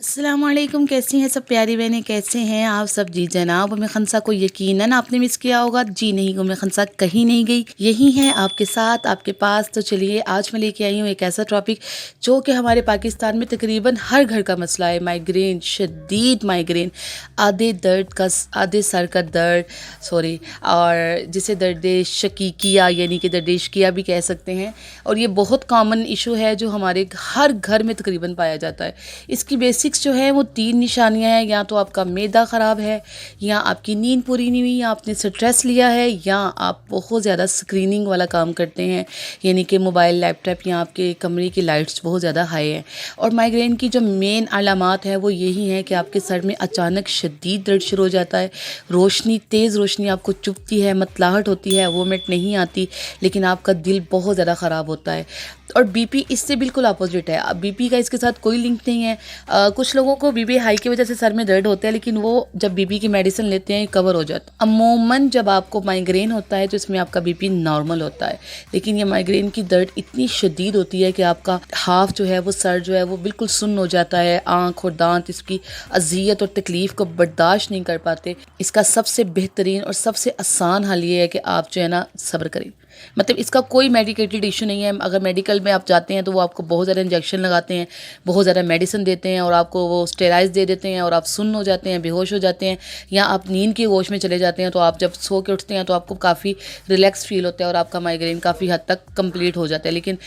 अस्सलाम वालेकुम। कैसी हैं सब प्यारी बहनें, कैसे हैं आप सब? जी जनाब, उम्मे खनसा को यकीनन आपने मिस किया होगा। जी नहीं, उम्मे खनसा कहीं नहीं गई, यही है आपके साथ, आपके पास। तो चलिए आज मैं लेके आई हूँ एक ऐसा टॉपिक जो कि हमारे पाकिस्तान में तकरीबन हर घर का मसला है। माइग्रेन, शदीद माइग्रेन, आधे सर का दर्द, सॉरी, और जिसे दर्द शकीकिया यानी कि दर्द इश्किया भी कह सकते हैं। और ये बहुत कॉमन इशू है जो हमारे हर घर में तकरीबन पाया जाता है। इसकी बेसिक्स जो है वो 3 निशानियां हैं। या तो आपका मैदा ख़राब है, या आपकी नींद पूरी नहीं हुई, या आपने स्ट्रेस लिया है, या आप बहुत ज़्यादा स्क्रीनिंग वाला काम करते हैं, यानी कि मोबाइल, लैपटॉप, या आपके कमरे की लाइट्स बहुत ज़्यादा हाई है। और माइग्रेन की जो मेन अलामात है वो यही है कि आपके सर में अचानक शदीद दर्द शुरू हो जाता है, तेज़ रोशनी आपको चुभती है, मतलाहट होती है, वोमिट नहीं आती, लेकिन आपका दिल बहुत ज़्यादा ख़राब होता है। और बीपी इससे बिल्कुल अपोजिट है। अब बीपी का इसके साथ कोई लिंक नहीं है। कुछ लोगों को बीपी हाई की वजह से सर में दर्द होता है, लेकिन वो जब बीपी की मेडिसिन लेते हैं कवर हो जाता है। अमूमन जब आपको माइग्रेन होता है तो इसमें आपका बीपी नॉर्मल होता है, लेकिन ये माइग्रेन की दर्द इतनी शदीद होती है कि आपका हाफ जो है वो सर जो है वो बिल्कुल सुन्न हो जाता है। आँख और दांत इसकी अजियत और तकलीफ़ को बर्दाश्त नहीं कर पाते। इसका सबसे बेहतरीन और सबसे आसान हल ये है कि आप जो है ना सब्र करें। मतलब इसका कोई मेडिकेटेड इशू नहीं है। अगर मेडिकल में आप जाते हैं तो वो आपको बहुत ज़्यादा इंजेक्शन लगाते हैं, बहुत ज़्यादा मेडिसिन देते हैं, और आपको वो स्टेराइड्स दे देते हैं, और आप सुन्न हो जाते हैं, बेहोश हो जाते हैं, या आप नींद की होश में चले जाते हैं। तो आप जब सो के उठते हैं तो आपको काफ़ी रिलैक्स फील होता है और आपका माइग्रेन काफ़ी हद तक कंप्लीट हो जाता है। लेकिन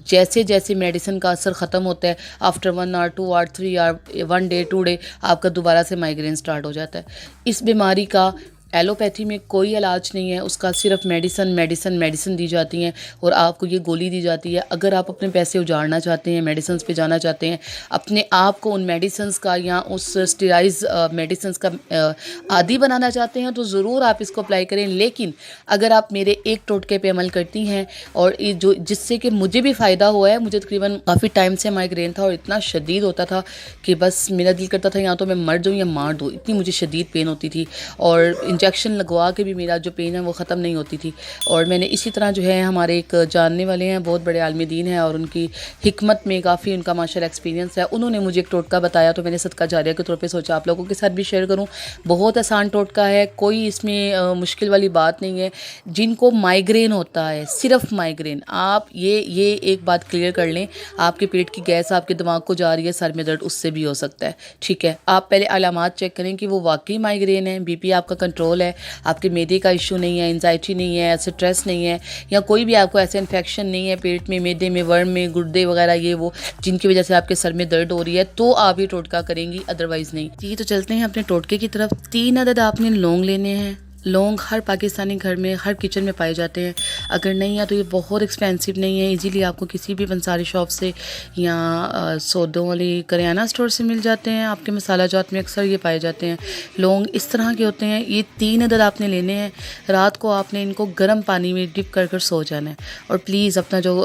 जैसे जैसे मेडिसिन का असर ख़त्म होता है, after 1 hour 2 hour 3 hour 1 day 2 day आपका दोबारा से माइग्रेन स्टार्ट हो जाता है। इस बीमारी का एलोपैथी में कोई इलाज नहीं है, उसका सिर्फ मेडिसिन दी जाती हैं, और आपको ये गोली दी जाती है। अगर आप अपने पैसे उजाड़ना चाहते हैं, मेडिसिन पे जाना चाहते हैं, अपने आप को उन मेडिसिन का या उस स्टेराइड्स मेडिसिन का आदी बनाना चाहते हैं, तो ज़रूर आप इसको अप्लाई करें। लेकिन अगर आप मेरे एक टोटके पे अमल करती हैं, और जो जिससे कि मुझे भी फ़ायदा हुआ है, मुझे तकरीबन काफ़ी टाइम से माइग्रेन था और इतना शदीद होता था कि बस मेरा दिल करता था या तो मैं मर जाऊँ या मार दूँ, इतनी मुझे शदीद पेन होती थी। और इंजेक्शन लगवा के भी मेरा जो पेन है वो ख़त्म नहीं होती थी। और मैंने इसी तरह जो है, हमारे एक जानने वाले हैं, बहुत बड़े आलिम दीन हैं, और उनकी हिकमत में काफ़ी उनका माशाल्लाह एक्सपीरियंस है। उन्होंने मुझे एक टोटका बताया, तो मैंने सदका जारिया के तौर पे सोचा आप लोगों के साथ भी शेयर करूं। बहुत आसान टोटका है, कोई इसमें मुश्किल वाली बात नहीं है। जिनको माइग्रेन होता है, सिर्फ माइग्रेन, आप ये एक बात क्लियर कर लें, आपके पेट की गैस आपके दिमाग को जा रही है, सर में दर्द, उससे भी हो सकता है। ठीक है, आप पहले अलामात चेक करें कि वो वाकई माइग्रेन है, बीपी आपका कंट्रोल है, आपके मैदे का इशू नहीं है, एंजाइटी नहीं है, स्ट्रेस नहीं है, या कोई भी आपको ऐसे इन्फेक्शन नहीं है पेट में, मैदे में, वर्म में, गुर्दे वगैरह, ये वो जिनकी वजह से आपके सर में दर्द हो रही है, तो आप ये टोटका करेंगी, अदरवाइज़ नहीं। जी, तो चलते हैं अपने टोटके की तरफ। 3 अदद आपने लौंग लेने हैं। लौंग हर पाकिस्तानी घर में, हर किचन में पाए जाते हैं। अगर नहीं है तो ये बहुत एक्सपेंसिव नहीं है, इजीली आपको किसी भी पंसारी शॉप से या सौदों वाली करियाना स्टोर से मिल जाते हैं। आपके मसाला जात में अक्सर ये पाए जाते हैं। लौंग इस तरह के होते हैं। ये 3 अदद आपने लेने हैं। रात को आपने इनको गर्म पानी में डिप कर सो जाना है, और प्लीज़ अपना जो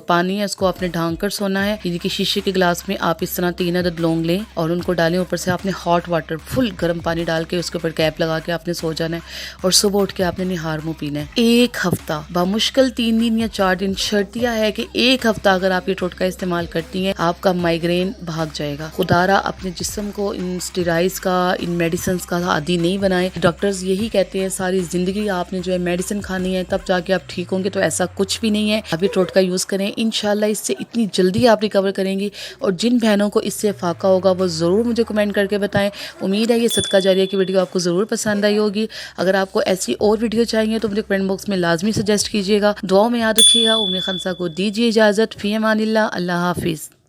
पानी है उसको आपने ढांक कर सोना है, यानी कि शीशे के गिलास में आप इस तरह 3 अदद लौंग लें और उनको डालें। ऊपर से आपने हॉट वाटर, फुल गर्म पानी डाल के उसके ऊपर कैप लगा के आपने सो जाना है, और सुबह उठ के आपने निहार मुंह पीना है। एक हफ्ता, बामुश्किल 3 दिन या 4 दिन, शर्तिया है कि एक हफ्ता अगर आप ये टोटका इस्तेमाल करती हैं, आपका माइग्रेन भाग जाएगा। खुदारा अपने जिस्म को इन स्टेरॉइड्स का, इन मेडिसिन का आदी नहीं बनाए। डॉक्टर्स यही कहते हैं सारी जिंदगी आपने जो है मेडिसिन खानी है, तब जाके आप ठीक होंगे, तो ऐसा कुछ भी नहीं है। आप ये टोटका यूज करें, इंशाल्लाह इससे इतनी जल्दी आप रिकवर करेंगी। और जिन बहनों को इससे फाका होगा वो जरूर मुझे कमेंट करके बताएं। उम्मीद है ये सदका जारिया की वीडियो आपको जरूर पसंद आई होगी। अगर आपको ऐसी और वीडियो चाहिए तो मुझे कमेंट बॉक्स में लाजमी सजेस्ट कीजिएगा। दुआओं में याद रखिएगा। उम्मे खनसा को दीजिए इजाज़त। फी अमानिल्लाह। अल्लाह हाफिज़।